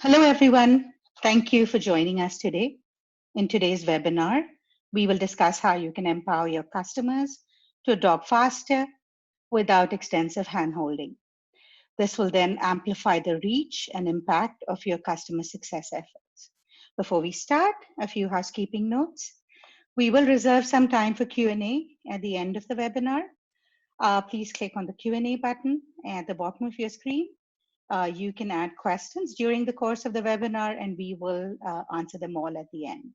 Hello, everyone. Thank you for joining us today. In today's webinar, we will discuss how you can empower your customers to adopt faster without extensive handholding. This will then amplify the reach and impact of your customer success efforts. Before we start, a few housekeeping notes. We will reserve some time for Q&A at the end of the webinar. Please click on the Q&A button at the bottom of your screen. You can add questions during the course of the webinar and we will answer them all at the end.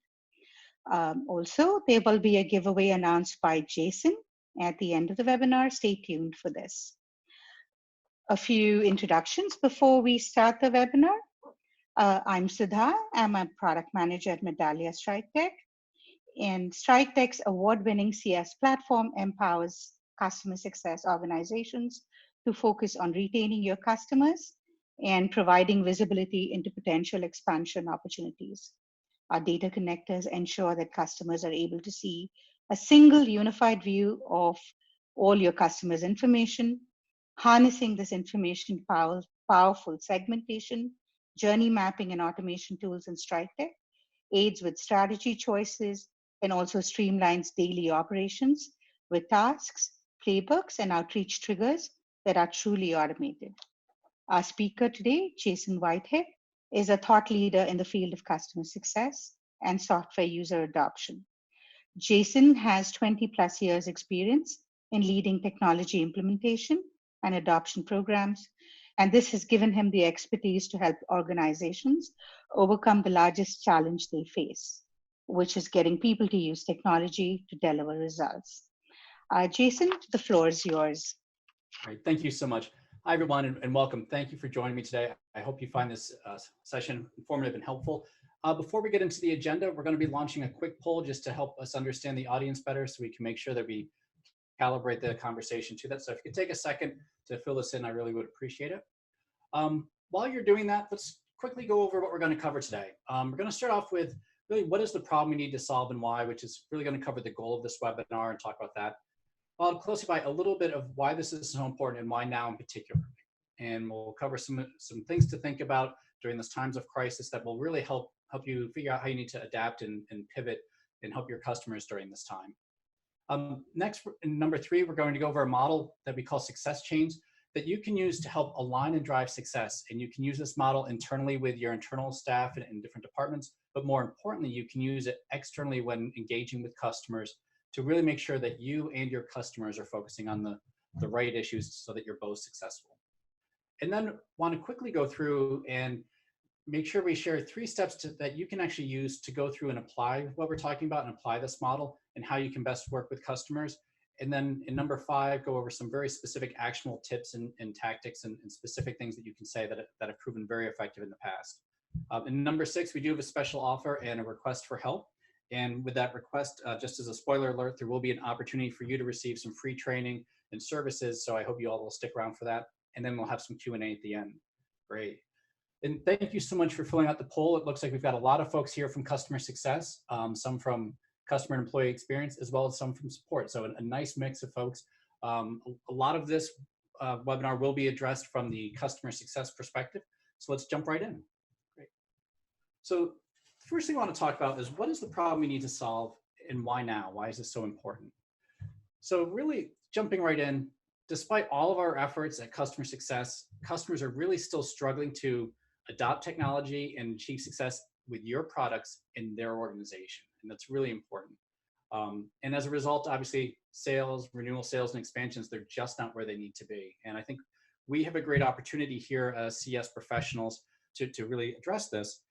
Also, there will be a giveaway announced by Jason at the end of the webinar. Stay tuned for this. A few introductions before we start the webinar. I'm Sudha. I'm a product manager at Medallia StrikeTech. And StrikeTech's award-winning CS platform empowers customer success organizations to focus on retaining your customers and providing visibility into potential expansion opportunities. Our data connectors ensure that customers are able to see a single unified view of all your customers' information. Harnessing this information powerful segmentation, journey mapping, and automation tools in StrikeTech aids with strategy choices and also streamlines daily operations with tasks, playbooks, and outreach triggers that are truly automated. Our speaker today, Jason Whitehead, is a thought leader in the field of customer success and software user adoption. Jason has 20 plus years experience in leading technology implementation and adoption programs, and this has given him the expertise to help organizations overcome the largest challenge they face, which is getting people to use technology to deliver results. Jason, the floor is yours. Great, thank you so much. Hi, everyone, and welcome. Thank you for joining me today. I hope you find this session informative and helpful. Before we get into the agenda, we're going to be launching a quick poll just to help us understand the audience better so we can make sure that we calibrate the conversation to that. So if you could take a second to fill this in, I really would appreciate it. While you're doing that, let's quickly go over what we're going to cover today. We're going to start off with really what is the problem we need to solve and why, which is really going to cover the goal of this webinar and talk about that. Followed closely by a little bit of why this is so important and why now in particular. And we'll cover some things to think about during these times of crisis that will really help you figure out how you need to adapt and pivot and help your customers during this time. Next, in number 3, we're going to go over a model that we call success chains that you can use to help align and drive success. And you can use this model internally with your internal staff in different departments, but more importantly, you can use it externally when engaging with customers to really make sure that you and your customers are focusing on the right issues so that you're both successful. And then want to quickly go through and make sure we share 3 steps that you can actually use to go through and apply what we're talking about and apply this model and how you can best work with customers. And then in number 5, go over some very specific actionable tips and tactics and specific things that you can say that have proven very effective in the past. In number 6, we do have a special offer and a request for help. And with that request, just as a spoiler alert, there will be an opportunity for you to receive some free training and services. So I hope you all will stick around for that. And then we'll have some Q&A at the end. Great. And thank you so much for filling out the poll. It looks like we've got a lot of folks here from customer success, some from customer and employee experience, as well as some from support. So a nice mix of folks. A lot of this webinar will be addressed from the customer success perspective. So let's jump right in. Great. So the first thing I want to talk about is what is the problem we need to solve and why now? Why is this so important? So really jumping right in, despite all of our efforts at customer success, customers are really still struggling to adopt technology and achieve success with your products in their organization. And that's really important. And as a result, obviously, sales, renewal sales, and expansions, they're just not where they need to be. And I think we have a great opportunity here as CS professionals to really address this.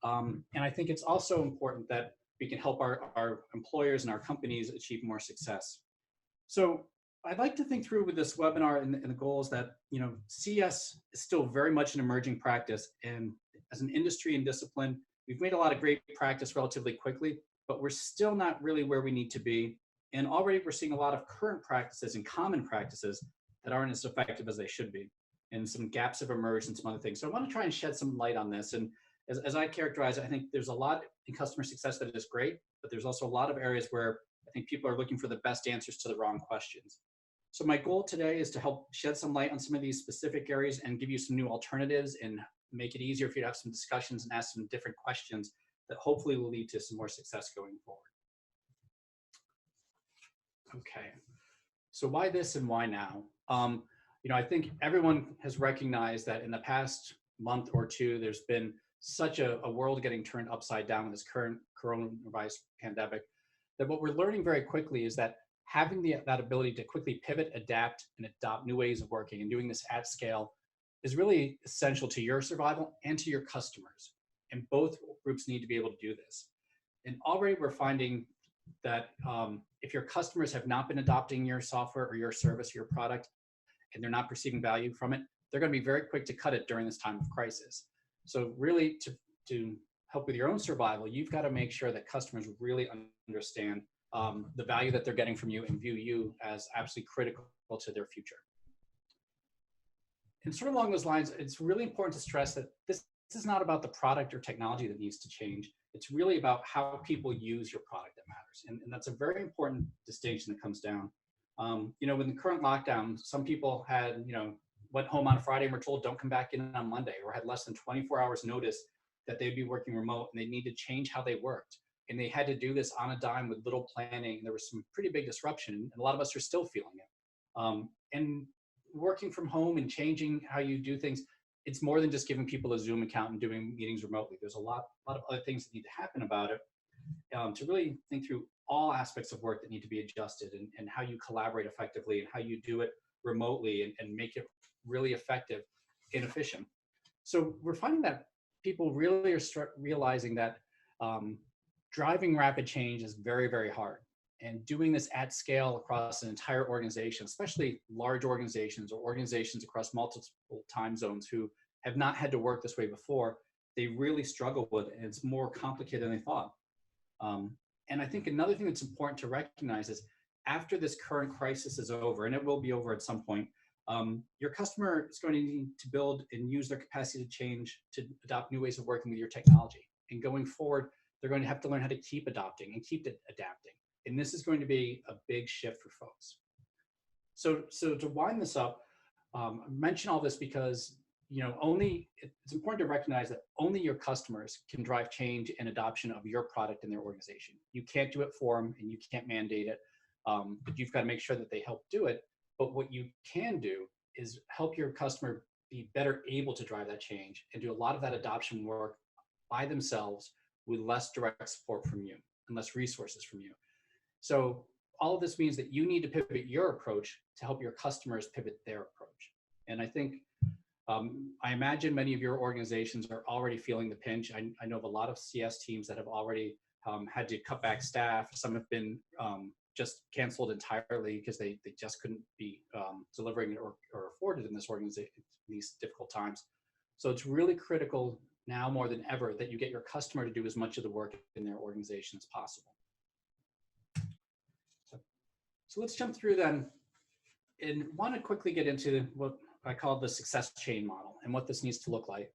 And I think it's also important that we can help our employers and our companies achieve more success. So I'd like to think through with this webinar and the goals that, CS is still very much an emerging practice. And as an industry and discipline, we've made a lot of great practice relatively quickly, but we're still not really where we need to be. And already we're seeing a lot of current practices and common practices that aren't as effective as they should be. And some gaps have emerged and some other things. So I want to try and shed some light on this. And as I characterize it, I think there's a lot in customer success that is great, but there's also a lot of areas where I think people are looking for the best answers to the wrong questions. So my goal today is to help shed some light on some of these specific areas and give you some new alternatives and make it easier for you to have some discussions and ask some different questions that hopefully will lead to some more success going forward. Okay, so why this and why now? I think everyone has recognized that in the past month or two, there's been such a world getting turned upside down in this current coronavirus pandemic, that what we're learning very quickly is that having that ability to quickly pivot, adapt, and adopt new ways of working and doing this at scale is really essential to your survival and to your customers. And both groups need to be able to do this. And already we're finding that if your customers have not been adopting your software or your service, your product, and they're not perceiving value from it, they're going to be very quick to cut it during this time of crisis. So really, to help with your own survival, you've got to make sure that customers really understand the value that they're getting from you and view you as absolutely critical to their future. And sort of along those lines, it's really important to stress that this is not about the product or technology that needs to change. It's really about how people use your product that matters. And that's a very important distinction that comes down. With the current lockdown, some people had, went home on a Friday and were told don't come back in on Monday, or had less than 24 hours notice that they'd be working remote and they need to change how they worked. And they had to do this on a dime with little planning. There was some pretty big disruption, and a lot of us are still feeling it. And working from home and changing how you do things, it's more than just giving people a Zoom account and doing meetings remotely. There's a lot of other things that need to happen about it to really think through all aspects of work that need to be adjusted, and how you collaborate effectively and how you do it remotely and make it really effective and efficient. So we're finding that people really are realizing that driving rapid change is very, very hard. And doing this at scale across an entire organization, especially large organizations or organizations across multiple time zones who have not had to work this way before, they really struggle with it, and it's more complicated than they thought. And I think another thing that's important to recognize is after this current crisis is over, and it will be over at some point, your customer is going to need to build and use their capacity to change, to adopt new ways of working with your technology. And going forward, they're going to have to learn how to keep adopting and keep adapting. And this is going to be a big shift for folks. So to wind this up, I mention all this because it's important to recognize that only your customers can drive change and adoption of your product in their organization. You can't do it for them, and you can't mandate it, but you've got to make sure that they help do it. But what you can do is help your customer be better able to drive that change and do a lot of that adoption work by themselves with less direct support from you and less resources from you. So all of this means that you need to pivot your approach to help your customers pivot their approach. And I think, I imagine many of your organizations are already feeling the pinch. I know of a lot of CS teams that have already had to cut back staff. Some have been just canceled entirely because they just couldn't be delivering or afforded in this organization, these difficult times. So it's really critical now more than ever that you get your customer to do as much of the work in their organization as possible. So let's jump through then and want to quickly get into what I call the success chain model and what this needs to look like.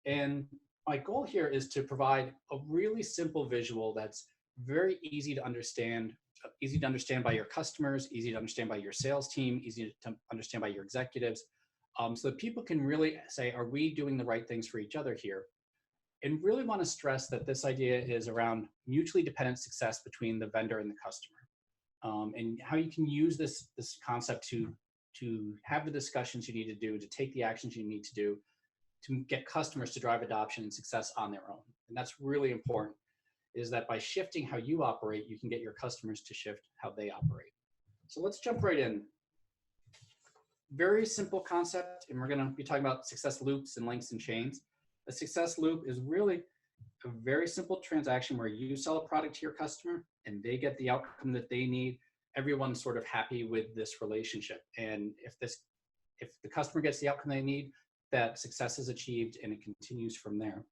And my goal here is to provide a really simple visual that's very easy to understand by your customers, easy to understand by your sales team, easy to understand by your executives, so that people can really say, are we doing the right things for each other here? And really want to stress that this idea is around mutually dependent success between the vendor and the customer, and how you can use this concept to have the discussions you need to do, to take the actions you need to do, to get customers to drive adoption and success on their own. And that's really important, is that by shifting how you operate, you can get your customers to shift how they operate. So let's jump right in. Very simple concept, and we're going to be talking about success loops and links and chains. A success loop is really a very simple transaction where you sell a product to your customer and they get the outcome that they need. Everyone's sort of happy with this relationship. And if the customer gets the outcome they need, that success is achieved and it continues from there.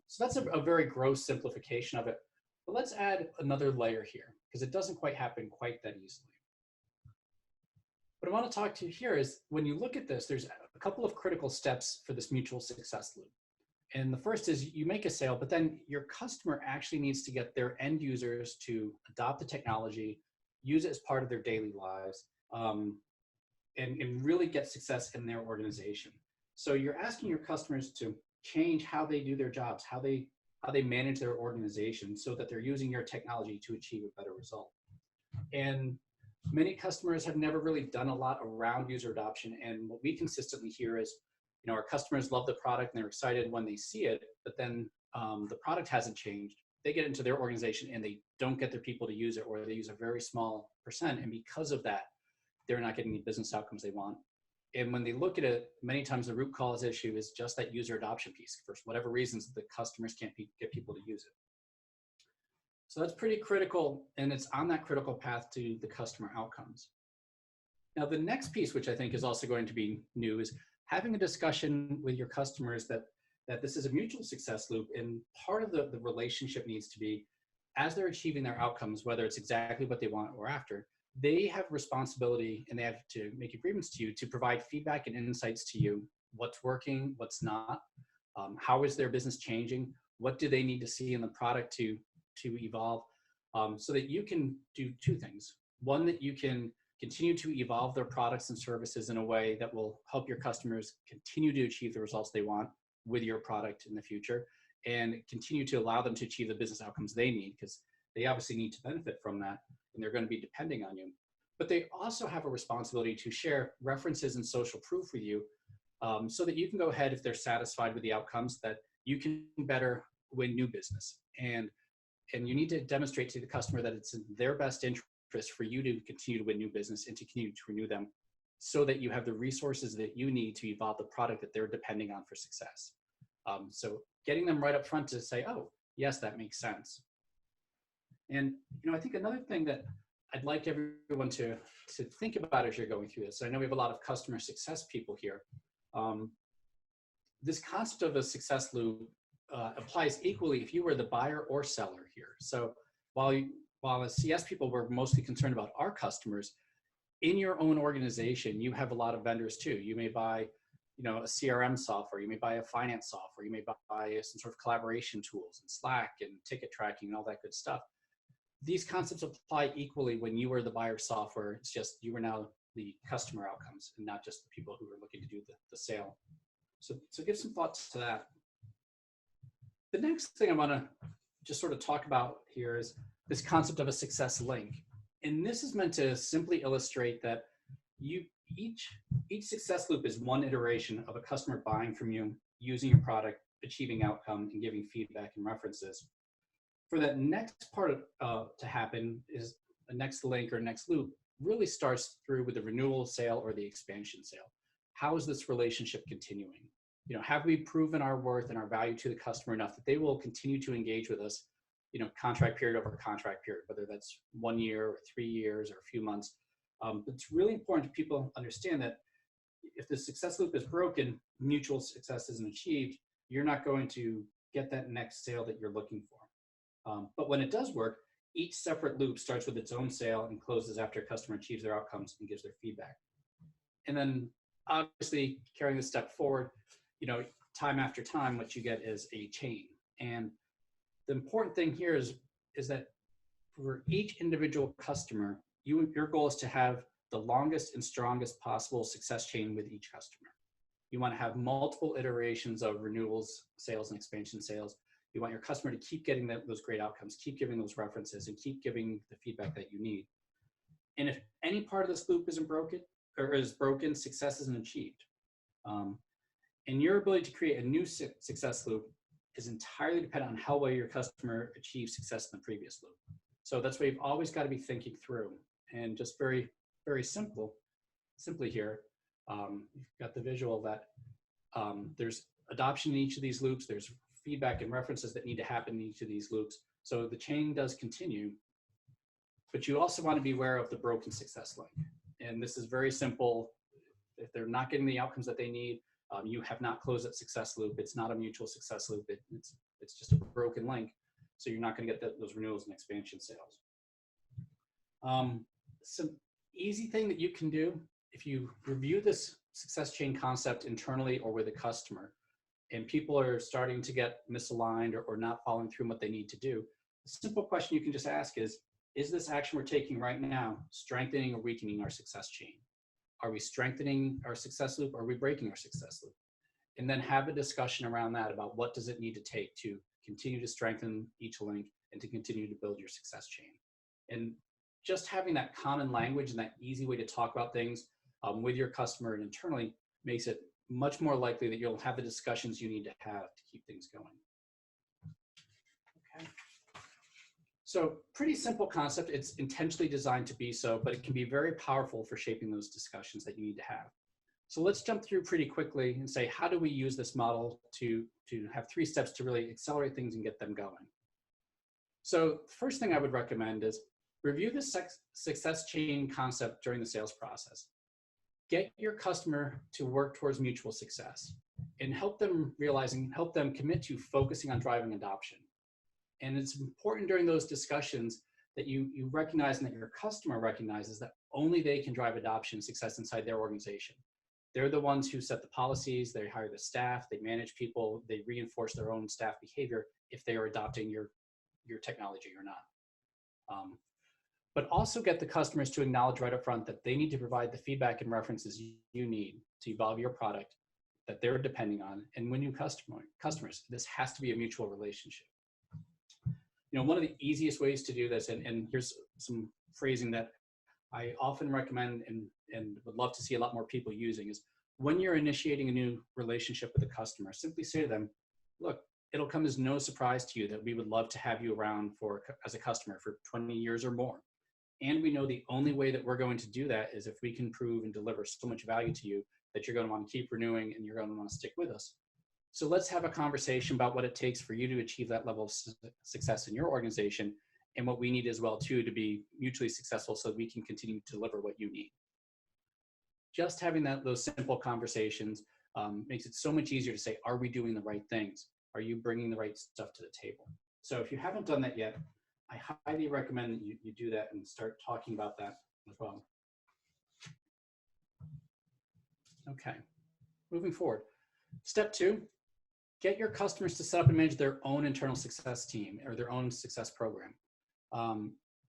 So that's a very gross simplification of it. But let's add another layer here, because it doesn't quite happen quite that easily. What I want to talk to you here is, when you look at this, there's a couple of critical steps for this mutual success loop. And the first is you make a sale, but then your customer actually needs to get their end users to adopt the technology, use it as part of their daily lives, um, and really get success in their organization. So you're asking your customers to change how they do their jobs, how they manage their organization so that they're using your technology to achieve a better result. And many customers have never really done a lot around user adoption. And what we consistently hear is, our customers love the product and they're excited when they see it, but then the product hasn't changed. They get into their organization and they don't get their people to use it, or they use a very small percent. And because of that, they're not getting the business outcomes they want. And when they look at it, many times the root cause issue is just that user adoption piece. For whatever reasons, the customers can't get people to use it. So that's pretty critical, and it's on that critical path to the customer outcomes. Now, the next piece, which I think is also going to be new, is having a discussion with your customers that this is a mutual success loop, and part of the relationship needs to be, as they're achieving their outcomes, whether it's exactly what they want or after, they have responsibility and they have to make agreements to you to provide feedback and insights to you. What's working, what's not, how is their business changing, what do they need to see in the product to evolve, so that you can do two things. One, that you can continue to evolve their products and services in a way that will help your customers continue to achieve the results they want with your product in the future, and continue to allow them to achieve the business outcomes they need, because they obviously need to benefit from that and they're going to be depending on you. But they also have a responsibility to share references and social proof with you, so that you can go ahead, if they're satisfied with the outcomes, that you can better win new business. And you need to demonstrate to the customer that it's in their best interest for you to continue to win new business and to continue to renew them, so that you have the resources that you need to evolve the product that they're depending on for success. So getting them right up front to say, oh, yes, that makes sense. And I think another thing that I'd like everyone to think about as you're going through this, I know we have a lot of customer success people here. This concept of a success loop applies equally if you were the buyer or seller here. So while as CS people, we're mostly concerned about our customers, in your own organization, you have a lot of vendors too. You may buy a CRM software, you may buy a finance software, you may buy some sort of collaboration tools and Slack and ticket tracking and all that good stuff. These concepts apply equally when you were the buyer software. It's just you are now the customer outcomes and not just the people who are looking to do the sale. So give some thoughts to that. The next thing I want to just sort of talk about here is this concept of a success link. And this is meant to simply illustrate that each success loop is one iteration of a customer buying from you, using your product, achieving outcome, and giving feedback and references. For that next part to happen, is the next link or next loop really starts through with the renewal sale or the expansion sale. How is this relationship continuing? Have we proven our worth and our value to the customer enough that they will continue to engage with us, contract period over contract period, whether that's 1 year or 3 years or a few months. It's really important to people understand that if the success loop is broken, mutual success isn't achieved, you're not going to get that next sale that you're looking for. But when it does work, each separate loop starts with its own sale and closes after a customer achieves their outcomes and gives their feedback. And then obviously carrying this step forward, time after time, what you get is a chain. And the important thing here is that for each individual customer, your goal is to have the longest and strongest possible success chain with each customer. You want to have multiple iterations of renewals, sales, and expansion sales. You want your customer to keep getting those great outcomes, keep giving those references, and keep giving the feedback that you need. And if any part of this loop isn't broken, success isn't achieved. And your ability to create a new success loop is entirely dependent on how well your customer achieves success in the previous loop. So that's what you've always got to be thinking through. And just very, very simply here, you've got the visual that there's adoption in each of these loops. There's feedback and references that need to happen in each of these loops. So the chain does continue, but you also want to be aware of the broken success link. And this is very simple. If they're not getting the outcomes that they need, you have not closed that success loop. It's not a mutual success loop. It's just a broken link. So you're not going to get those renewals and expansion sales. Some easy thing that you can do, if you review this success chain concept internally or with a customer, and people are starting to get misaligned or not following through what they need to do, a simple question you can just ask is, is this action we're taking right now strengthening or weakening our success chain? Are we strengthening our success loop or are we breaking our success loop? And then have a discussion around that about what does it need to take to continue to strengthen each link and to continue to build your success chain. And just having that common language and that easy way to talk about things with your customer and internally makes it much more likely that you'll have the discussions you need to have to keep things going. Okay. So pretty simple concept. It's intentionally designed to be so, but it can be very powerful for shaping those discussions that you need to have. So let's jump through pretty quickly and say, how do we use this model to have 3 steps to really accelerate things and get them going? So the first thing I would recommend is review the success chain concept during the sales process. Get your customer to work towards mutual success and help them help them commit to focusing on driving adoption. And it's important during those discussions that you recognize and that your customer recognizes that only they can drive adoption and success inside their organization. They're the ones who set the policies, they hire the staff, they manage people, they reinforce their own staff behavior if they are adopting your technology or not. But also get the customers to acknowledge right up front that they need to provide the feedback and references you need to evolve your product that they're depending on. And when you customers, this has to be a mutual relationship. You know, one of the easiest ways to do this, and here's some phrasing that I often recommend and would love to see a lot more people using, is when you're initiating a new relationship with a customer, simply say to them, look, it'll come as no surprise to you that we would love to have you around as a customer for 20 years or more. And we know the only way that we're going to do that is if we can prove and deliver so much value to you that you're going to want to keep renewing and you're going to want to stick with us. So let's have a conversation about what it takes for you to achieve that level of success in your organization and what we need as well too to be mutually successful so that we can continue to deliver what you need. Just having those simple conversations makes it so much easier to say, are we doing the right things? Are you bringing the right stuff to the table? So if you haven't done that yet, I highly recommend that you do that and start talking about that as well. Okay, moving forward. Step 2, get your customers to set up and manage their own internal success team or their own success program.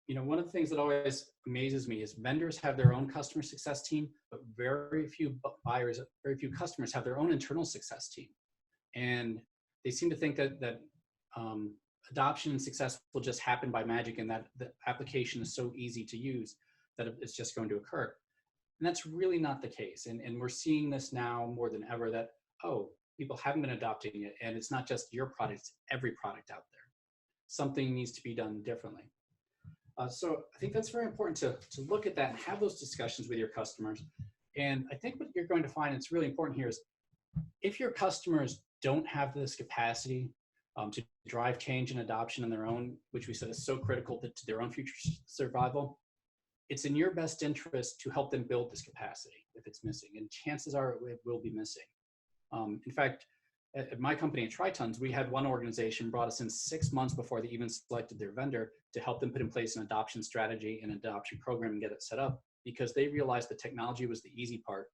You know, one of the things that always amazes me is vendors have their own customer success team, but very few buyers, very few customers have their own internal success team. And they seem to think that adoption and success will just happen by magic and that the application is so easy to use that it's just going to occur. And that's really not the case. And we're seeing this now more than ever that, oh, people haven't been adopting it. And it's not just your product, it's every product out there. Something needs to be done differently. So I think that's very important to look at that and have those discussions with your customers. And I think what you're going to find, it's really important here, is if your customers don't have this capacity to drive change and adoption on their own, which we said is so critical to their own future survival, it's in your best interest to help them build this capacity if it's missing. And chances are it will be missing. In fact, at my company at Tritons, we had one organization brought us in 6 months before they even selected their vendor to help them put in place an adoption strategy and adoption program and get it set up, because they realized the technology was the easy part.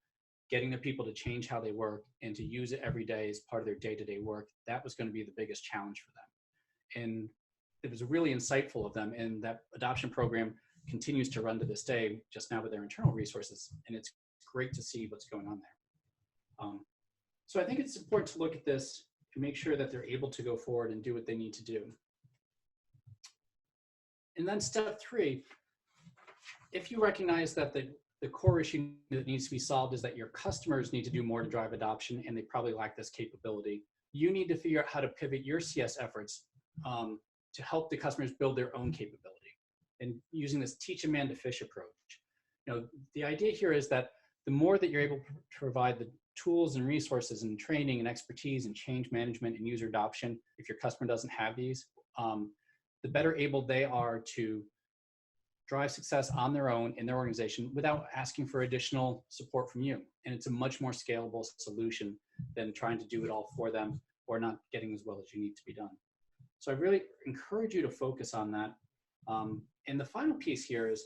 Getting their people to change how they work and to use it every day as part of their day-to-day work, that was going to be the biggest challenge for them. And it was really insightful of them, and that adoption program continues to run to this day, just now with their internal resources, and it's great to see what's going on there. So I think it's important to look at this and make sure that they're able to go forward and do what they need to do. And then step 3, if you recognize that the core issue that needs to be solved is that your customers need to do more to drive adoption and they probably lack this capability, you need to figure out how to pivot your CS efforts to help the customers build their own capability. And using this teach a man to fish approach. You know, the idea here is that the more that you're able to provide the tools and resources and training and expertise and change management and user adoption, if your customer doesn't have these, the better able they are to drive success on their own in their organization without asking for additional support from you. And it's a much more scalable solution than trying to do it all for them or not getting as well as you need to be done. So I really encourage you to focus on that. And the final piece here is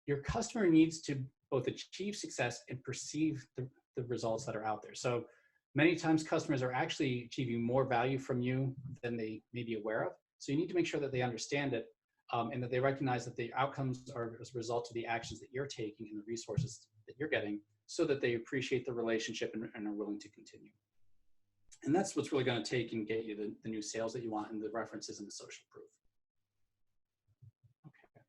your customer needs to both achieve success and perceive the results that are out there. So many times customers are actually achieving more value from you than they may be aware of. So you need to make sure that they understand it. and that they recognize that the outcomes are as a result of the actions that you're taking and the resources that you're getting, so that they appreciate the relationship and are willing to continue. And that's what's really going to take and get you the new sales that you want, and the references and the social proof. Okay.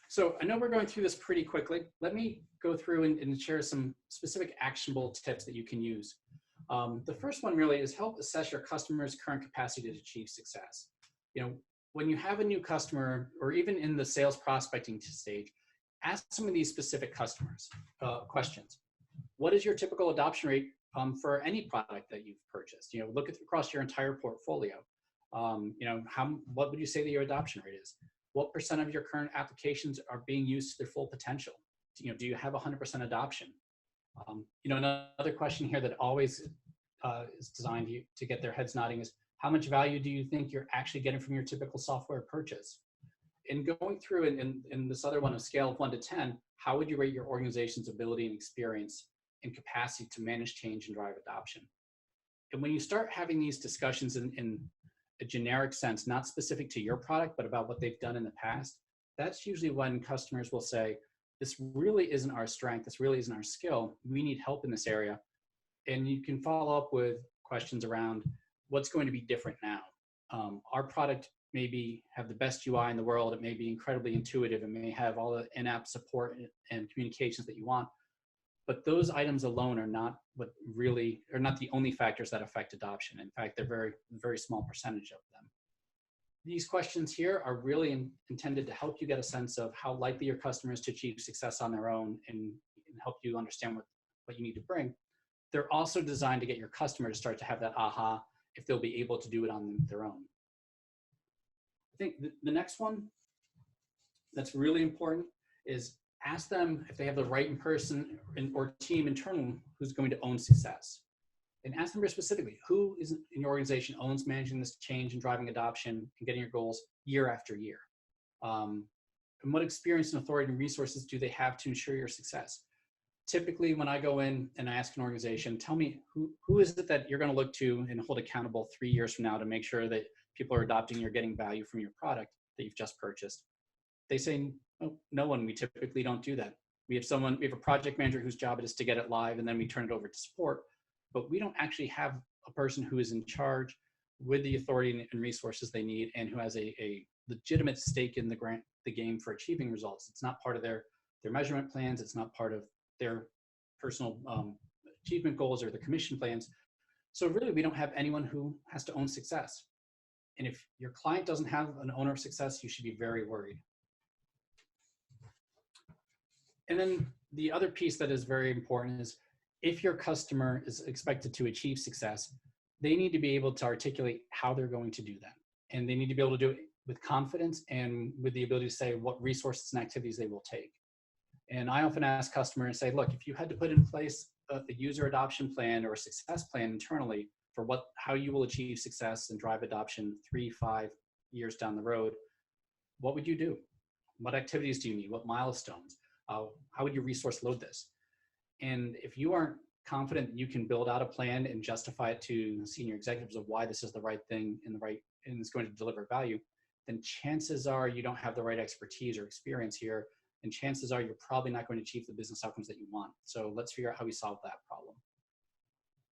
So I know we're going through this pretty quickly. Let me go through and share some specific actionable tips that you can use. The first one really is help assess your customer's current capacity to achieve success. You know, when you have a new customer, or even in the sales prospecting stage, ask some of these specific customers questions. What is your typical adoption rate for any product that you've purchased? You know, look across your entire portfolio. You know, what would you say that your adoption rate is? What % of your current applications are being used to their full potential? You know, do you have 100% adoption? You know, another question here that always is designed to get their heads nodding is, how much value do you think you're actually getting from your typical software purchase? And going through in this other one, a scale of 1 to 10, how would you rate your organization's ability and experience and capacity to manage change and drive adoption? And when you start having these discussions in a generic sense, not specific to your product, but about what they've done in the past, that's usually when customers will say, this really isn't our strength, this really isn't our skill, we need help in this area. And you can follow up with questions around what's going to be different now. Our product maybe have the best UI in the world, it may be incredibly intuitive, it may have all the in-app support and communications that you want, but those items alone are not the only factors that affect adoption. In fact, they're very, very small percentage of them. These questions here are really intended to help you get a sense of how likely your customers to achieve success on their own, and help you understand what you need to bring. They're also designed to get your customer to start to have that aha, if they'll be able to do it on their own. I think the next one that's really important is ask them if they have the right person or team internal who's going to own success. And ask them very specifically, who is in your organization owns managing this change and driving adoption and getting your goals year after year? And what experience and authority and resources do they have to ensure your success? Typically, when I go in and I ask an organization, tell me who is it that you're going to look to and hold accountable 3 years from now to make sure that people are adopting, you're getting value from your product that you've just purchased. They say, oh, no one. We typically don't do that. We have a project manager whose job it is to get it live, and then we turn it over to support. But we don't actually have a person who is in charge with the authority and resources they need, and who has a legitimate stake in the game for achieving results. It's not part of their measurement plans. It's not part of their personal achievement goals or the commission plans. So really, we don't have anyone who has to own success. And if your client doesn't have an owner of success, you should be very worried. And then the other piece that is very important is, if your customer is expected to achieve success, they need to be able to articulate how they're going to do that. And they need to be able to do it with confidence and with the ability to say what resources and activities they will take. And I often ask customers and say, look, if you had to put in place a user adoption plan or a success plan internally for how you will achieve success and drive adoption 3-5 years down the road, what would you do? What activities do you need? What milestones? How would you resource load this? And if you aren't confident that you can build out a plan and justify it to senior executives of why this is the right thing and it's going to deliver value, then chances are you don't have the right expertise or experience here. And chances are you're probably not going to achieve the business outcomes that you want. So let's figure out how we solve that problem.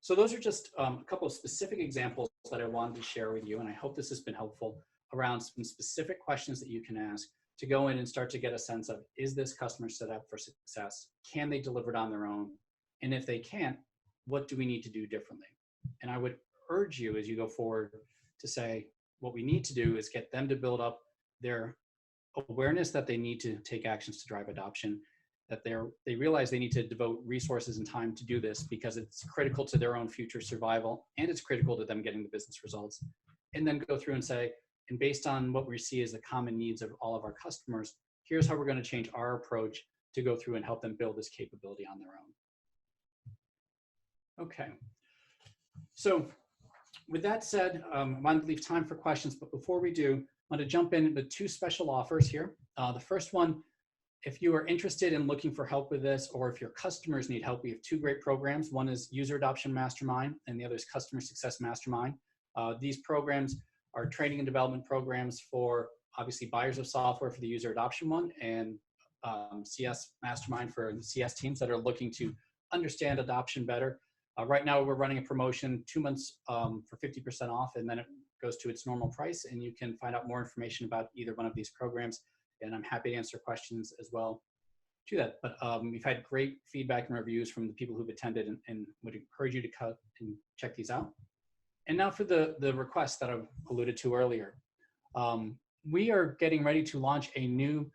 So those are just a couple of specific examples that I wanted to share with you. And I hope this has been helpful around some specific questions that you can ask to go in and start to get a sense of, is this customer set up for success? Can they deliver it on their own? And if they can't, what do we need to do differently? And I would urge you as you go forward to say, what we need to do is get them to build up their awareness that they need to take actions to drive adoption, that they realize they need to devote resources and time to do this because it's critical to their own future survival, and it's critical to them getting the business results. And then go through and say, and based on what we see as the common needs of all of our customers, here's how we're going to change our approach to go through and help them build this capability on their own. Okay. So with that said, I wanted to leave time for questions, but before we do, I want to jump in with 2 special offers here. The first one, if you are interested in looking for help with this, or if your customers need help, we have 2 great programs. One is User Adoption Mastermind, and the other is Customer Success Mastermind. These programs are training and development programs for obviously buyers of software for the user adoption one, and CS Mastermind for the CS teams that are looking to understand adoption better. Right now, we're running a promotion 2 months for 50% off, and then it goes to its normal price, and you can find out more information about either one of these programs, and I'm happy to answer questions as well to that. But we've had great feedback and reviews from the people who've attended, and would encourage you to cut and check these out. And now for the request that I alluded to earlier. We are getting ready to launch a new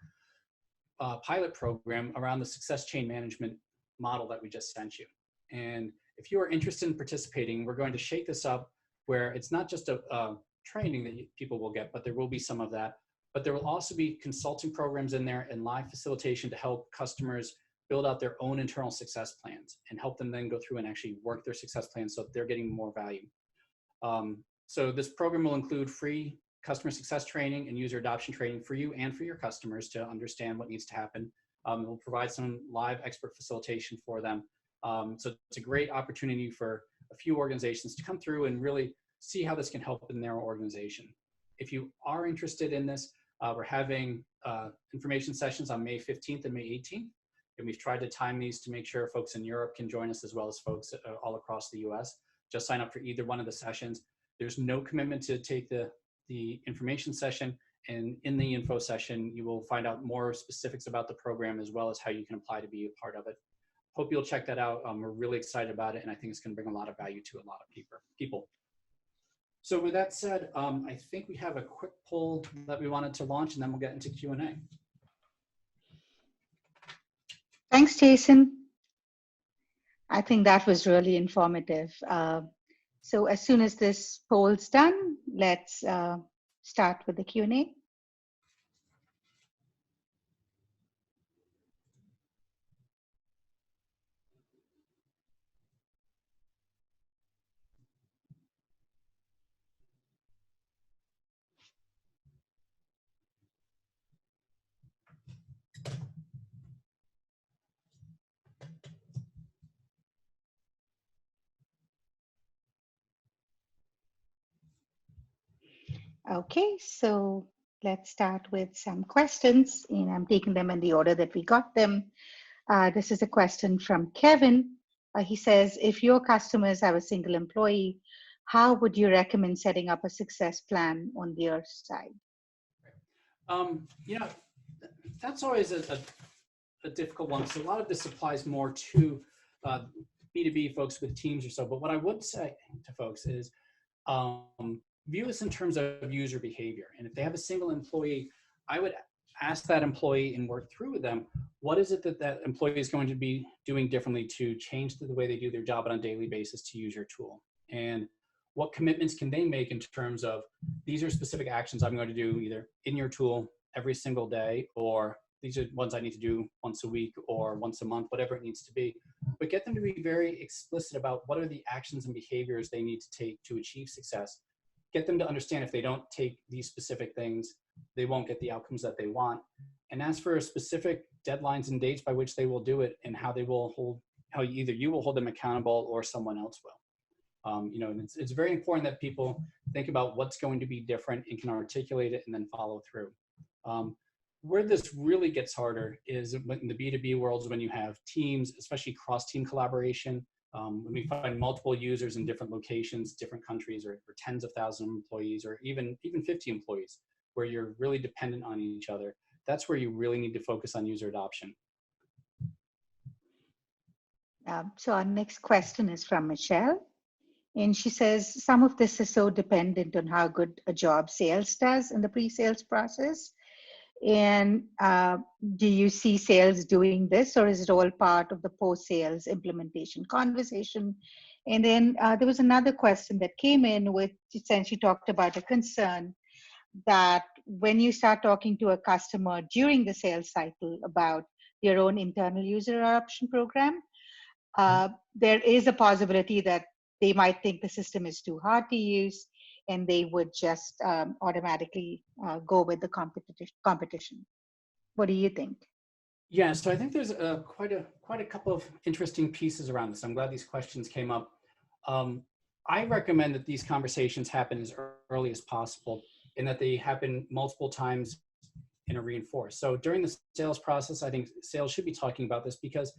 pilot program around the success chain management model that we just sent you. And if you are interested in participating, we're going to shake this up where it's not just a training that people will get, but there will be some of that. But there will also be consulting programs in there and live facilitation to help customers build out their own internal success plans and help them then go through and actually work their success plans so that they're getting more value. So this program will include free customer success training and user adoption training for you and for your customers to understand what needs to happen. We'll provide some live expert facilitation for them. So it's a great opportunity for a few organizations to come through and really see how this can help in their organization. If you are interested in this, we're having information sessions on May 15th and May 18th. And we've tried to time these to make sure folks in Europe can join us as well as folks all across the US. Just sign up for either one of the sessions. There's no commitment to take the information session, and in the info session, you will find out more specifics about the program as well as how you can apply to be a part of it. Hope you'll check that out. We're really excited about it, and I think it's going to bring a lot of value to a lot of people. So with that said, I think we have a quick poll that we wanted to launch, and then we'll get into Q&A. Thanks, Jason. I think that was really informative. So as soon as this poll's done, let's start with the Q&A. Okay, so let's start with some questions, and I'm taking them in the order that we got them. This is a question from Kevin. He says, if your customers have a single employee, how would you recommend setting up a success plan on their side? You know, that's always a difficult one. So a lot of this applies more to B2B folks with teams or so. But what I would say to folks is, view this in terms of user behavior. And if they have a single employee, I would ask that employee and work through with them, what is it that that employee is going to be doing differently to change the way they do their job on a daily basis to use your tool? And what commitments can they make in terms of, these are specific actions I'm going to do either in your tool every single day, or these are ones I need to do once a week or once a month, whatever it needs to be. But get them to be very explicit about what are the actions and behaviors they need to take to achieve success. Get them to understand if they don't take these specific things, they won't get the outcomes that they want. And ask for specific deadlines and dates by which they will do it, and how they will hold, how either you will hold them accountable or someone else will. You know, and it's very important that people think about what's going to be different and can articulate it and then follow through. Where this really gets harder is in the B2B worlds, when you have teams, especially cross-team collaboration. When we find multiple users in different locations, different countries, or tens of thousands of employees, or even 50 employees, where you're really dependent on each other, that's where you really need to focus on user adoption. So our next question is from Michelle. And she says, some of this is so dependent on how good a job sales does in the pre-sales process. And do you see sales doing this, or is it all part of the post-sales implementation conversation? And then there was another question that came in, which essentially talked about a concern that when you start talking to a customer during the sales cycle about their own internal user adoption program, there is a possibility that they might think the system is too hard to use, and they would just automatically go with the competition. What do you think? Yeah, so I think there's quite a couple of interesting pieces around this. I'm glad these questions came up. I recommend that these conversations happen as early as possible. and that they happen multiple times in a reinforce. So during the sales process, I think sales should be talking about this, because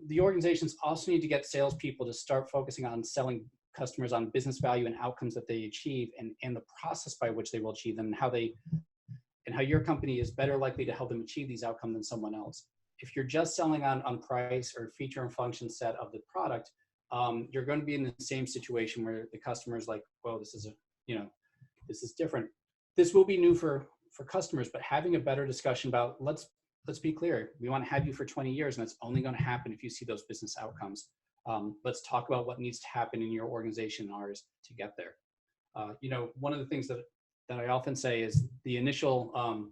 the organizations also need to get salespeople to start focusing on selling customers on business value and outcomes that they achieve, and the process by which they will achieve them, and how your company is better likely to help them achieve these outcomes than someone else. If you're just selling on price or feature and function set of the product, you're going to be in the same situation where the customer is like, well, this is different. This will be new for customers, but having a better discussion about, let's be clear, we want to have you for 20 years, and it's only going to happen if you see those business outcomes. Let's talk about what needs to happen in your organization and ours to get there. One of the things that I often say is the initial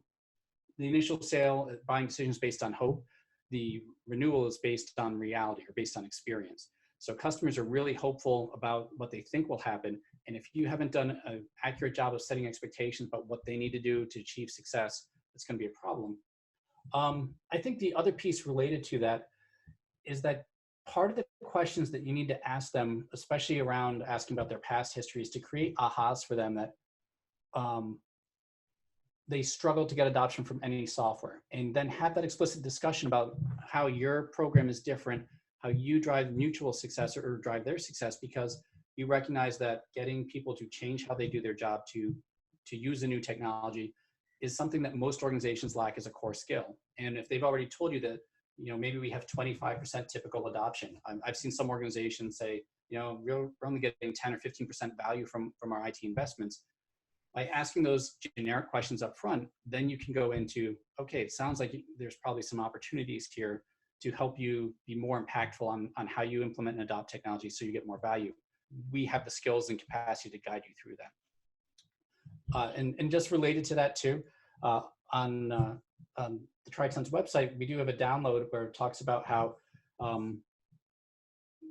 sale buying decisions based on hope. The renewal is based on reality or based on experience. So customers are really hopeful about what they think will happen. And if you haven't done an accurate job of setting expectations about what they need to do to achieve success, it's going to be a problem. I think the other piece related to that is that part of the questions that you need to ask them, especially around asking about their past history, is to create ahas for them that they struggle to get adoption from any software, and then have that explicit discussion about how your program is different, how you drive mutual success or drive their success, because you recognize that getting people to change how they do their job to use a new technology is something that most organizations lack as a core skill. And if they've already told you that, maybe we have 25% typical adoption. I've seen some organizations say, we're only getting 10 or 15% value from our IT investments. By asking those generic questions up front, then you can go into, okay, it sounds like there's probably some opportunities here to help you be more impactful on how you implement and adopt technology so you get more value. We have the skills and capacity to guide you through that. And just related to that too, on the Triton's website, we do have a download where it talks about how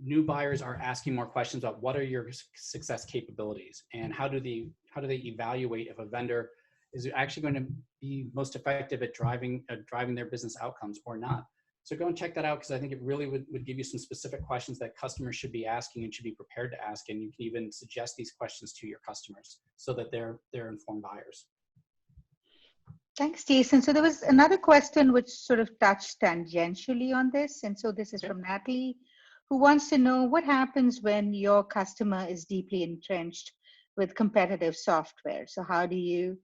new buyers are asking more questions about what are your success capabilities, and how do they evaluate if a vendor is actually going to be most effective at driving their business outcomes or not. So go and check that out, because I think it really would give you some specific questions that customers should be asking and should be prepared to ask. And you can even suggest these questions to your customers so that they're informed buyers. Thanks, Jason. So there was another question which sort of touched tangentially on this. And so this is from Natalie, who wants to know what happens when your customer is deeply entrenched with competitive software. So how do you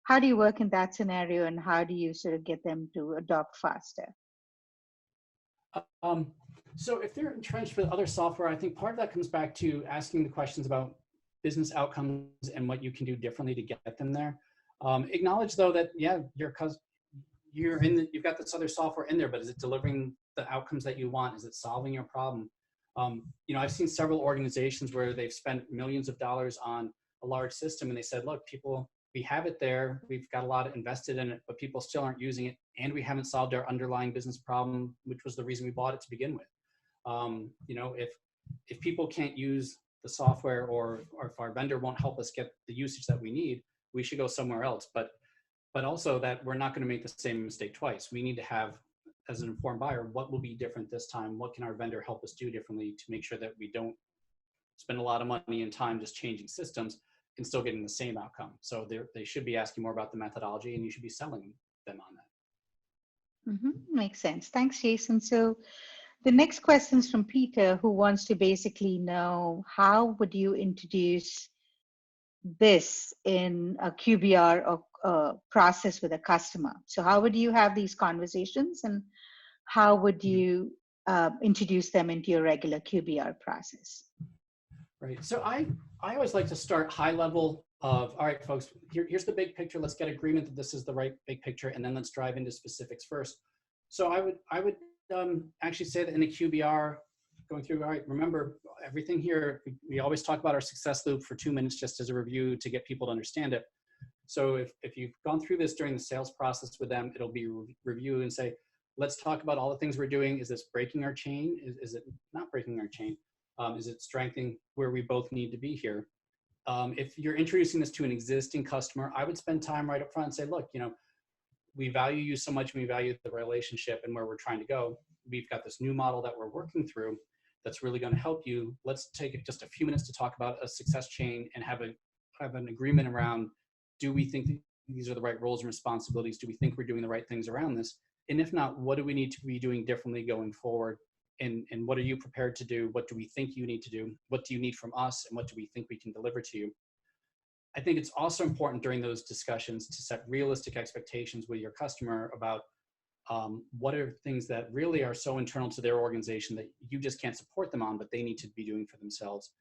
work in that scenario, and how do you sort of get them to adopt faster? So if they're entrenched with other software, I think part of that comes back to asking the questions about business outcomes and what you can do differently to get them there. Acknowledge though that, yeah, you've got this other software in there, but is it delivering the outcomes that you want? Is it solving your problem? I've seen several organizations where they've spent millions of dollars on a large system, and they said, look, people, we have it there, we've got a lot invested in it, but people still aren't using it, and we haven't solved our underlying business problem, which was the reason we bought it to begin with. If people can't use the software, or if our vendor won't help us get the usage that we need, we should go somewhere else. But also that we're not going to make the same mistake twice. We need to have, as an informed buyer, what will be different this time? What can our vendor help us do differently to make sure that we don't spend a lot of money and time just changing systems and still getting the same outcome? So they should be asking more about the methodology, and you should be selling them on that. Makes sense. Thanks, Jason. So the next question is from Peter, who wants to basically know, how would you introduce this in a QBR or process with a customer? So how would you have these conversations, and how would you introduce them into your regular QBR process? Right. So I always like to start high level of, all right, folks, here's the big picture. Let's get agreement that this is the right big picture, and then let's drive into specifics first. So I would actually say that in the QBR, going through, all right, remember everything here, we always talk about our success loop for 2 minutes just as a review to get people to understand it. So if you've gone through this during the sales process with them, it'll be review and say, let's talk about all the things we're doing. Is this breaking our chain? Is it not breaking our chain? Is it strengthening where we both need to be here? If you're introducing this to an existing customer, I would spend time right up front and say, look, we value you so much, and we value the relationship and where we're trying to go. We've got this new model that we're working through that's really going to help you. Let's take just a few minutes to talk about a success chain and have an agreement around Do we think that these are the right roles and responsibilities? Do we think we're doing the right things around this? And if not, what do we need to be doing differently going forward? And what are you prepared to do? What do we think you need to do? What do you need from us? And what do we think we can deliver to you? I think it's also important during those discussions to set realistic expectations with your customer about what are things that really are so internal to their organization that you just can't support them on, but they need to be doing for themselves.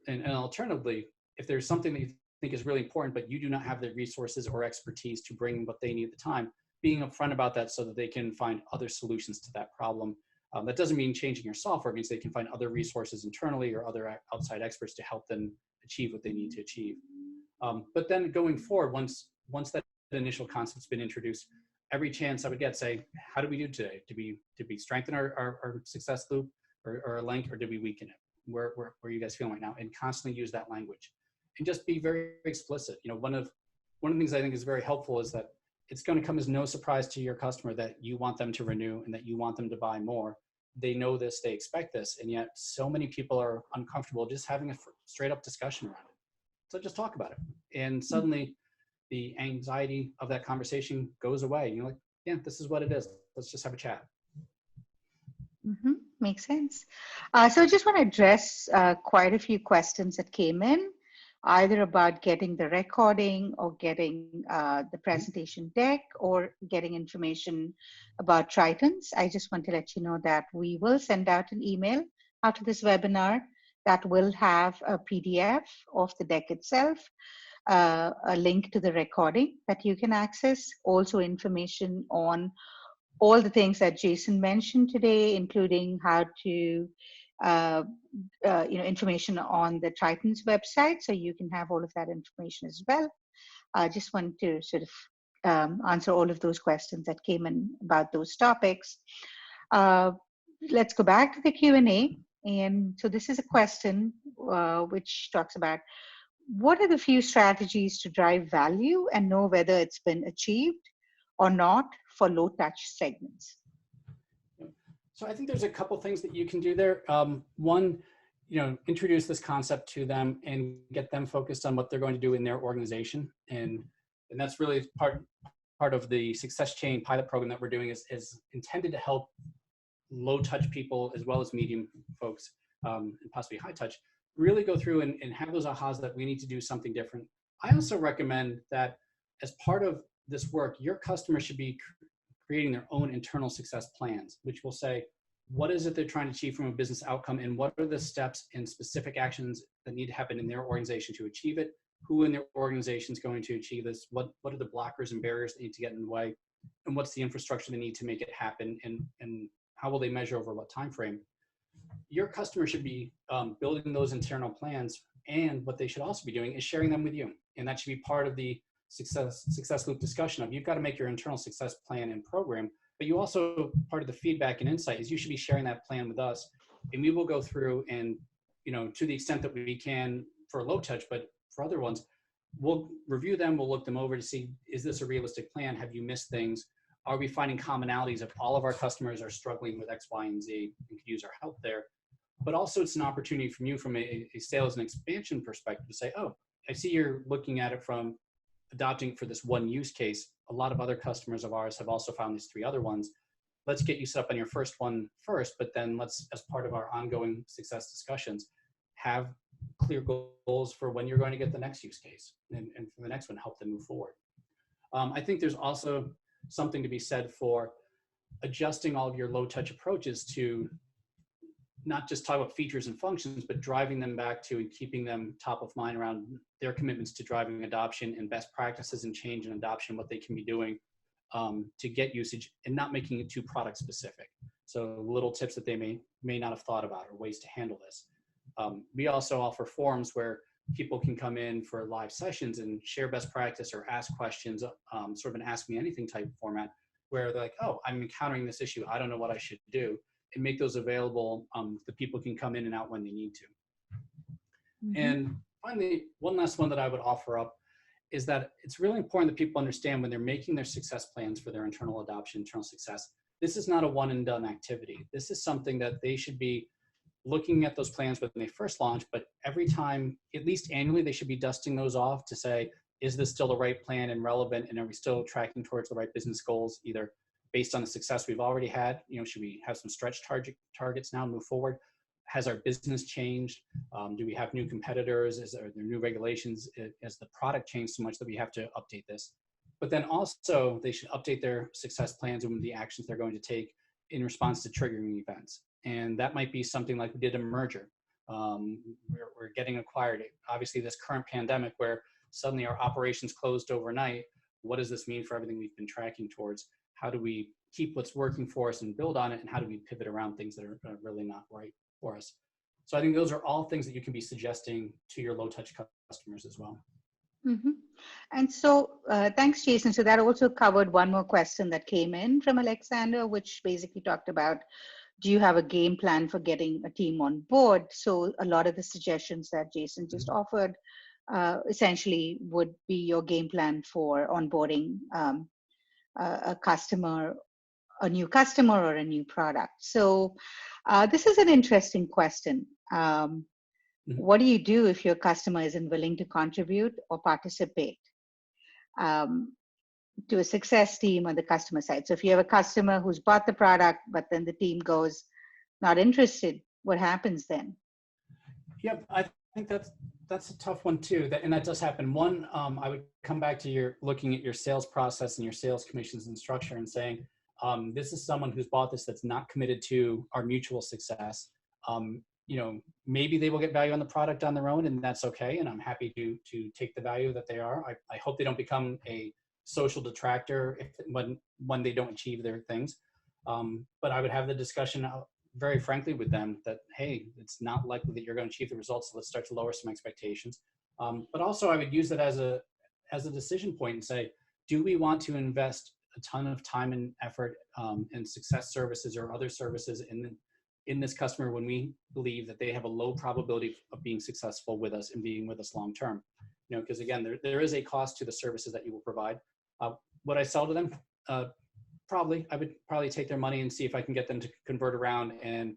And alternatively, if there's something that you think is really important, but you do not have the resources or expertise to bring what they need at the time, being upfront about that so that they can find other solutions to that problem. That doesn't mean changing your software, it means they can find other resources internally or other outside experts to help them achieve what they need to achieve. But then going forward, once that initial concept's been introduced, every chance I would get, say, how do we do today? Did we strengthen our success loop or our link, or did we weaken it? Where are you guys feeling right now? And constantly use that language, and just be very explicit. You know, one of the things I think is very helpful is that it's going to come as no surprise to your customer that you want them to renew and that you want them to buy more. They know this, they expect this, and yet so many people are uncomfortable just having a straight up discussion around it. So just talk about it, and suddenly the anxiety of that conversation goes away. You're like, yeah, this is what it is. Let's just have a chat. Mm-hmm. Makes sense. So I just want to address quite a few questions that came in, either about getting the recording or getting the presentation deck or getting information about Tritons. I just want to let you know that we will send out an email after this webinar that will have a PDF of the deck itself, a link to the recording that you can access, also information on all the things that Jason mentioned today, including how to, information on the Triton's website, so you can have all of that information as well. I just want to sort of answer all of those questions that came in about those topics. Let's go back to the Q&A. And so this is a question which talks about, what are the few strategies to drive value and know whether it's been achieved or not for low touch segments? So I think there's a couple things that you can do there. One, introduce this concept to them and get them focused on what they're going to do in their organization. And that's really part of the Success Chain pilot program that we're doing is intended to help low touch people as well as medium folks, and possibly high touch, really go through and have those ahas that we need to do something different. I also recommend that as part of this work, your customer should be creating their own internal success plans, which will say, what is it they're trying to achieve from a business outcome, and what are the steps and specific actions that need to happen in their organization to achieve it? Who in their organization is going to achieve this? What are the blockers and barriers that need to get in the way? And what's the infrastructure they need to make it happen? And how will they measure over what time frame? Your customer should be building those internal plans, and what they should also be doing is sharing them with you. And that should be part of the success loop discussion of, you've got to make your internal success plan and program, but you also, part of the feedback and insight is you should be sharing that plan with us, and we will go through and, to the extent that we can for low touch, but for other ones, we'll review them, we'll look them over to see, is this a realistic plan? Have you missed things? Are we finding commonalities if all of our customers are struggling with X, Y, and Z and could use our help there? But also it's an opportunity from you from a sales and expansion perspective to say, oh, I see you're looking at it from adopting for this one use case. A lot of other customers of ours have also found these 3 other ones. Let's get you set up on your first one first, but then let's, as part of our ongoing success discussions, have clear goals for when you're going to get the next use case, and for the next one, help them move forward. I think there's also something to be said for adjusting all of your low touch approaches to not just talk about features and functions, but driving them back to and keeping them top of mind around their commitments to driving adoption and best practices and change and adoption, what they can be doing to get usage, and not making it too product specific. So little tips that they may not have thought about, or ways to handle this. We also offer forums where people can come in for live sessions and share best practice or ask questions, sort of an ask me anything type format, where they're like, oh, I'm encountering this issue, I don't know what I should do, and make those available. The people can come in and out when they need to. Mm-hmm. And finally, one last one that I would offer up is that it's really important that people understand when they're making their success plans for their internal adoption, internal success, this is not a one and done activity. This is something that they should be looking at those plans when they first launch, but every time, at least annually, they should be dusting those off to say, is this still the right plan and relevant? And are we still tracking towards the right business goals, either based on the success we've already had? Should we have some stretch targets now and move forward? Has our business changed? Do we have new competitors? Are there new regulations? Has the product changed so much that we have to update this? But then also they should update their success plans and the actions they're going to take in response to triggering events. And that might be something like we did a merger. We're getting acquired. Obviously, this current pandemic where suddenly our operations closed overnight, what does this mean for everything we've been tracking towards? How do we keep what's working for us and build on it? And how do we pivot around things that are really not right for us? So I think those are all things that you can be suggesting to your low touch customers as well. Mm-hmm. And so thanks, Jason. So that also covered one more question that came in from Alexander, which basically talked about, do you have a game plan for getting a team on board? So a lot of the suggestions that Jason just offered essentially would be your game plan for onboarding a customer, a new customer or a new product. So this is an interesting question. What do you do if your customer isn't willing to contribute or participate to a success team on the customer side? So if you have a customer who's bought the product, but then the team goes not interested, what happens then? Yep, I think that's a tough one too. And that does happen. One, I would come back to your looking at your sales process and your sales commissions and structure and saying, this is someone who's bought this that's not committed to our mutual success. Maybe they will get value on the product on their own, and that's okay. And I'm happy to take the value that they are. I hope they don't become a social detractor when they don't achieve their things. But I would have the discussion very frankly with them that, hey, it's not likely that you're going to achieve the results. So let's start to lower some expectations. But also I would use it as a decision point and say, do we want to invest a ton of time and effort in success services or other services in this customer when we believe that they have a low probability of being successful with us and being with us long term? Because again, there is a cost to the services that you will provide. Would I sell to them? Probably. I would probably take their money and see if I can get them to convert around, and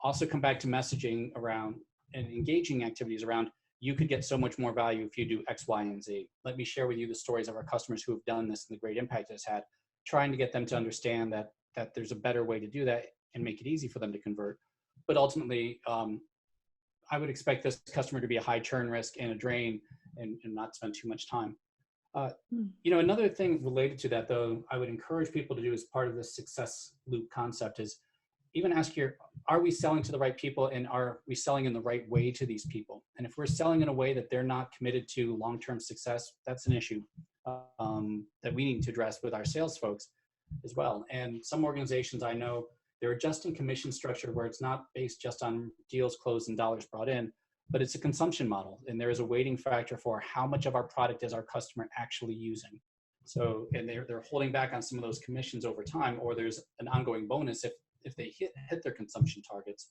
also come back to messaging around and engaging activities around, you could get so much more value if you do X, Y, and Z. Let me share with you the stories of our customers who have done this and the great impact it's had, trying to get them to understand that there's a better way to do that and make it easy for them to convert. But ultimately, I would expect this customer to be a high churn risk and a drain and not spend too much time. Another thing related to that, though, I would encourage people to do as part of this success loop concept is even ask are we selling to the right people, and are we selling in the right way to these people? And if we're selling in a way that they're not committed to long-term success, that's an issue that we need to address with our sales folks as well. And some organizations I know, they're adjusting commission structure where it's not based just on deals closed and dollars brought in, but it's a consumption model. And there is a weighting factor for how much of our product is our customer actually using. So, and they're holding back on some of those commissions over time, or there's an ongoing bonus if they hit their consumption targets.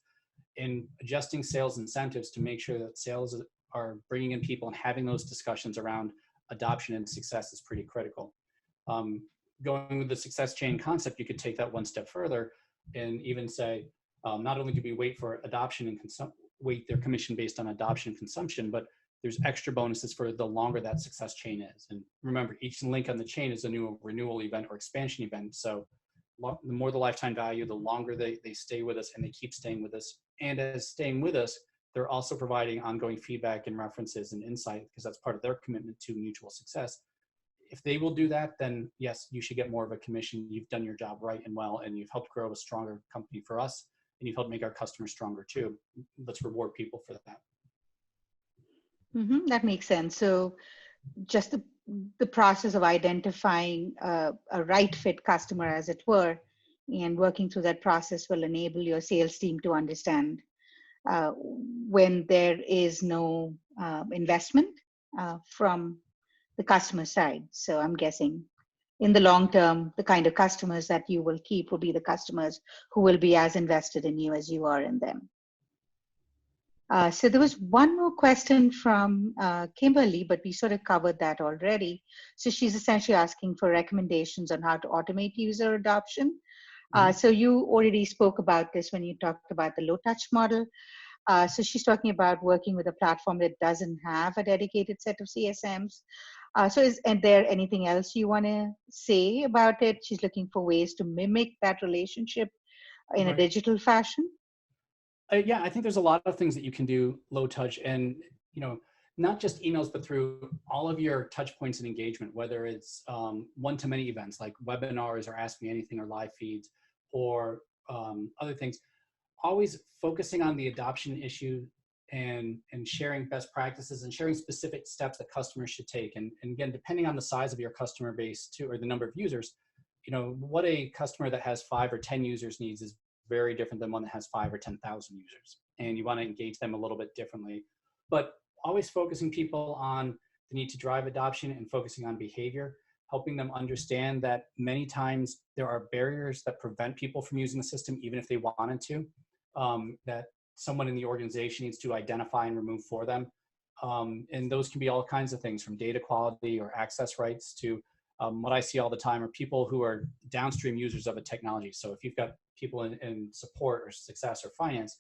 And adjusting sales incentives to make sure that sales are bringing in people and having those discussions around adoption and success is pretty critical. Going with the success chain concept, you could take that one step further and even say, not only do we wait for adoption and weight their commission based on adoption and consumption, but there's extra bonuses for the longer that success chain is. And remember, each link on the chain is a new renewal event or expansion event. So the more the lifetime value, the longer they stay with us and they keep staying with us. And as staying with us, they're also providing ongoing feedback and references and insight, because that's part of their commitment to mutual success. If they will do that, then yes, you should get more of a commission. You've done your job right and well, and you've helped grow a stronger company for us, and you've helped make our customers stronger too. Let's reward people for that. That makes sense. So just the process of identifying a right fit customer, as it were, and working through that process will enable your sales team to understand when there is no investment from the customer side. So I'm guessing in the long term, the kind of customers that you will keep will be the customers who will be as invested in you as you are in them. So there was one more question from Kimberly, but we sort of covered that already. So she's essentially asking for recommendations on how to automate user adoption. So you already spoke about this when you talked about the low touch model. So she's talking about working with a platform that doesn't have a dedicated set of CSMs. And there anything else you want to say about it? She's looking for ways to mimic that relationship in a Right. digital fashion. Yeah, I think there's a lot of things that you can do low touch, and you know, not just emails, but through all of your touch points and engagement, whether it's one-to-many events like webinars or Ask Me Anything or live feeds or other things. Always focusing on the adoption issue and sharing best practices and sharing specific steps that customers should take. And again, depending on the size of your customer base too, or the number of users, you know, what a customer that has 5 or 10 users needs is very different than one that has 5 or 10,000 users. And you want to engage them a little bit differently. But always focusing people on the need to drive adoption and focusing on behavior, helping them understand that many times there are barriers that prevent people from using the system, even if they wanted to, that someone in the organization needs to identify and remove for them. And those can be all kinds of things, from data quality or access rights to what I see all the time are people who are downstream users of a technology. So if you've got people in support or success or finance,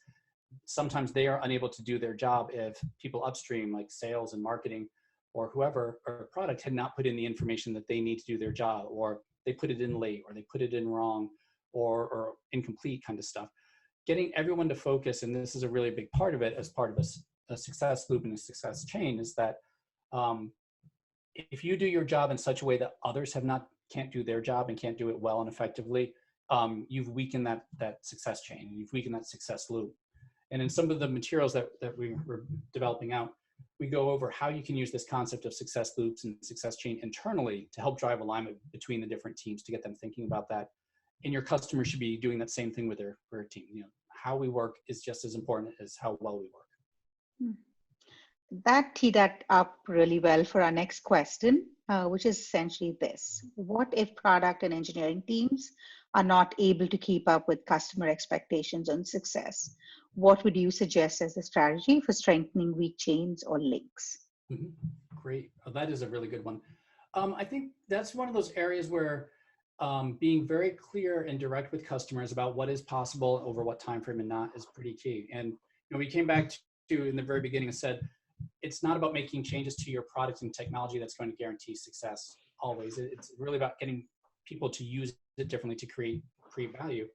sometimes they are unable to do their job if people upstream, like sales and marketing or whoever, or product, had not put in the information that they need to do their job, or they put it in late, or they put it in wrong, or incomplete kind of stuff. Getting everyone to focus, and this is a really big part of it as part of a success loop and a success chain, is that um, if you do your job in such a way that others can't do their job and can't do it well and effectively, you've weakened that success chain, you've weakened that success loop. And in some of the materials that we're developing out, we go over how you can use this concept of success loops and success chain internally to help drive alignment between the different teams, to get them thinking about that. And your customers should be doing that same thing with their team. You know, how we work is just as important as how well we work. That teed that up really well for our next question, which is essentially this. What if product and engineering teams are not able to keep up with customer expectations on success? What would you suggest as a strategy for strengthening weak chains or links? Mm-hmm. Great. Oh, that is a really good one. I think that's one of those areas where being very clear and direct with customers about what is possible over what time frame and not is pretty key. And we came back to in the very beginning and said, it's not about making changes to your product and technology that's going to guarantee success always. It's really about getting people to use it differently to create value.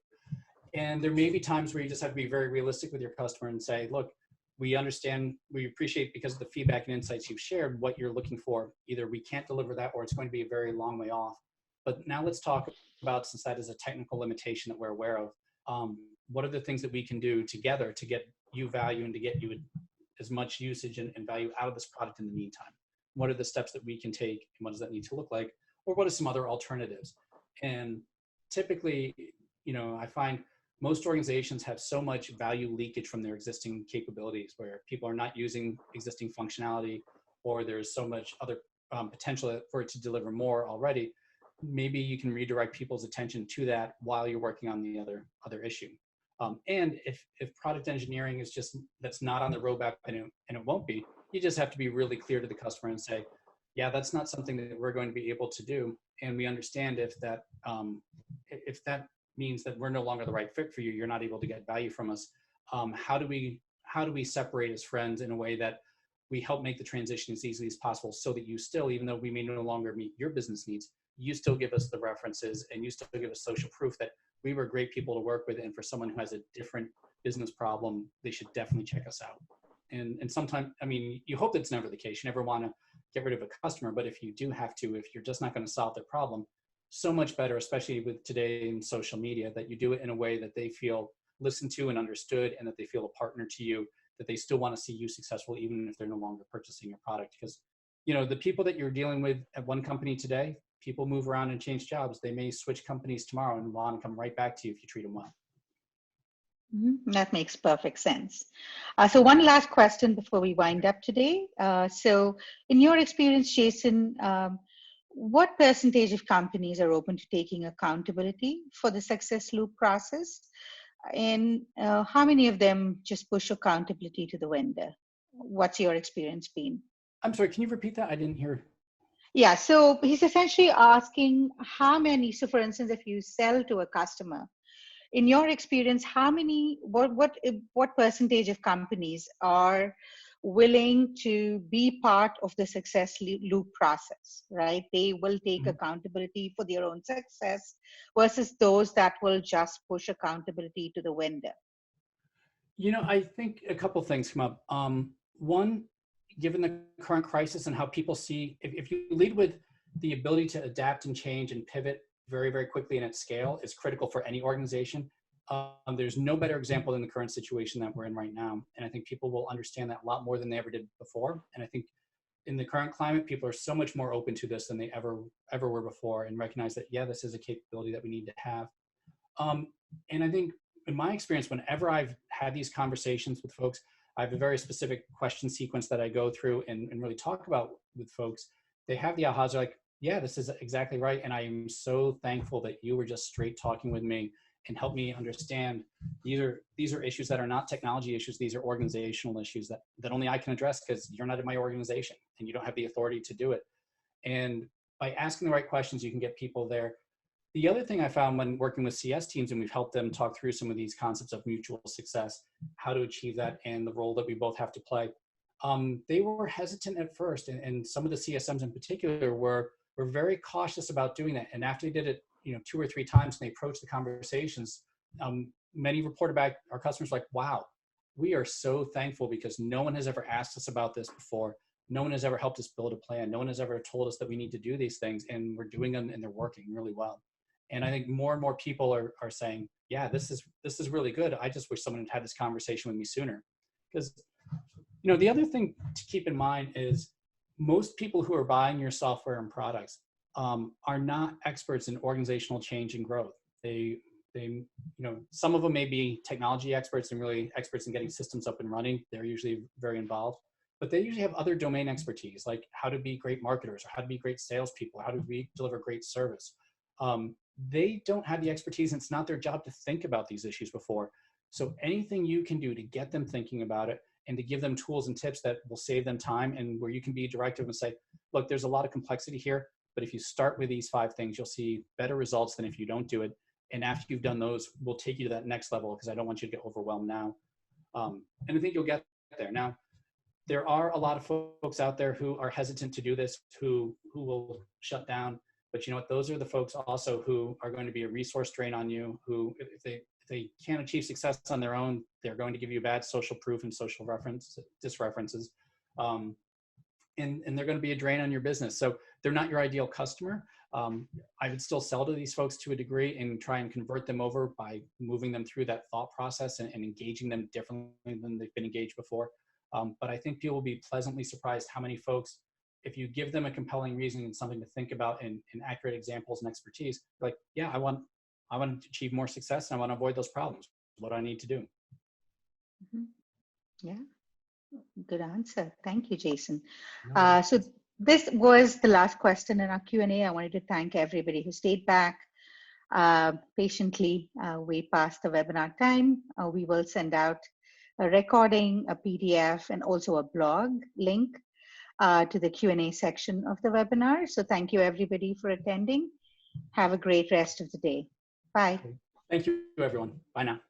And there may be times where you just have to be very realistic with your customer and say, look, we understand, we appreciate, because of the feedback and insights you've shared, what you're looking for. Either we can't deliver that, or it's going to be a very long way off. But now let's talk about, since that is a technical limitation that we're aware of, what are the things that we can do together to get you value and to get you as much usage and value out of this product in the meantime? What are the steps that we can take, and what does that need to look like? Or what are some other alternatives? And typically, I find most organizations have so much value leakage from their existing capabilities, where people are not using existing functionality, or there's so much other potential for it to deliver more already. Maybe you can redirect people's attention to that while you're working on the other issue. And if product engineering is just, that's not on the roadmap, and it won't be, you just have to be really clear to the customer and say, yeah, that's not something that we're going to be able to do. And we understand if that means that we're no longer the right fit for you, you're not able to get value from us. How do we separate as friends in a way that we help make the transition as easily as possible, so that you still, even though we may no longer meet your business needs, you still give us the references and you still give us social proof that we were great people to work with. And for someone who has a different business problem, they should definitely check us out. And sometimes, you hope that's never the case. You never want to get rid of a customer, but if you do have to, if you're just not going to solve their problem, so much better, especially with today in social media, that you do it in a way that they feel listened to and understood, and that they feel a partner to you, that they still want to see you successful, even if they're no longer purchasing your product. Because, the people that you're dealing with at one company today, people move around and change jobs. They may switch companies tomorrow and want to come right back to you if you treat them well. That makes perfect sense. So one last question before we wind up today. So in your experience, Jason, what percentage of companies are open to taking accountability for the success loop process? And how many of them just push accountability to the vendor? What's your experience been? I'm sorry, can you repeat that? I didn't hear. Yeah, so he's essentially asking how many, so for instance, if you sell to a customer, in your experience, how many, what percentage of companies are willing to be part of the success loop process, right? They will take Mhm. accountability for their own success versus those that will just push accountability to the vendor. I think a couple things come up. One, given the current crisis and how people see, if you lead with the ability to adapt and change and pivot very, very quickly and at scale, is critical for any organization. There's no better example than the current situation that we're in right now. And I think people will understand that a lot more than they ever did before. And I think in the current climate, people are so much more open to this than they ever were before, and recognize that, yeah, this is a capability that we need to have. Um, and I think in my experience, whenever I've had these conversations with folks, I have a very specific question sequence that I go through and really talk about with folks. They have the ahas, they're like, yeah, this is exactly right. And I am so thankful that you were just straight talking with me and helped me understand these are issues that are not technology issues. These are organizational issues that only I can address because you're not in my organization and you don't have the authority to do it. And by asking the right questions, you can get people there. The other thing I found when working with CS teams, and we've helped them talk through some of these concepts of mutual success, how to achieve that, and the role that we both have to play. They were hesitant at first, and some of the CSMs in particular were very cautious about doing that. And after they did it, 2 or 3 times, and they approached the conversations, many reported back, our customers like, "Wow, we are so thankful because no one has ever asked us about this before. No one has ever helped us build a plan. No one has ever told us that we need to do these things, and we're doing them, and they're working really well." And I think more and more people are saying, yeah, this is really good. I just wish someone had had this conversation with me sooner. Because, the other thing to keep in mind is most people who are buying your software and products are not experts in organizational change and growth. They, some of them may be technology experts and really experts in getting systems up and running. They're usually very involved, but they usually have other domain expertise, like how to be great marketers or how to be great salespeople, how to deliver great service. They don't have the expertise, and it's not their job to think about these issues before. So anything you can do to get them thinking about it and to give them tools and tips that will save them time, and where you can be directive and say, look, there's a lot of complexity here, but if you start with these 5 things, you'll see better results than if you don't do it. And after you've done those, we'll take you to that next level because I don't want you to get overwhelmed now. And I think you'll get there. Now, there are a lot of folks out there who are hesitant to do this, who will shut down. But you know what? Those are the folks also who are going to be a resource drain on you, who, if they can't achieve success on their own, they're going to give you bad social proof and social disreferences. And they're going to be a drain on your business. So they're not your ideal customer. I would still sell to these folks to a degree and try and convert them over by moving them through that thought process and engaging them differently than they've been engaged before. But I think people will be pleasantly surprised how many folks, if you give them a compelling reason and something to think about and accurate examples and expertise, like, yeah, I want to achieve more success and I want to avoid those problems. What do I need to do? Mm-hmm. Yeah, good answer. Thank you, Jason. No. So this was the last question in our Q&A. I wanted to thank everybody who stayed back patiently way past the webinar time. We will send out a recording, a PDF, and also a blog link to the Q&A section of the webinar. So thank you everybody for attending. Have a great rest of the day. Bye. Thank you, everyone. Bye now.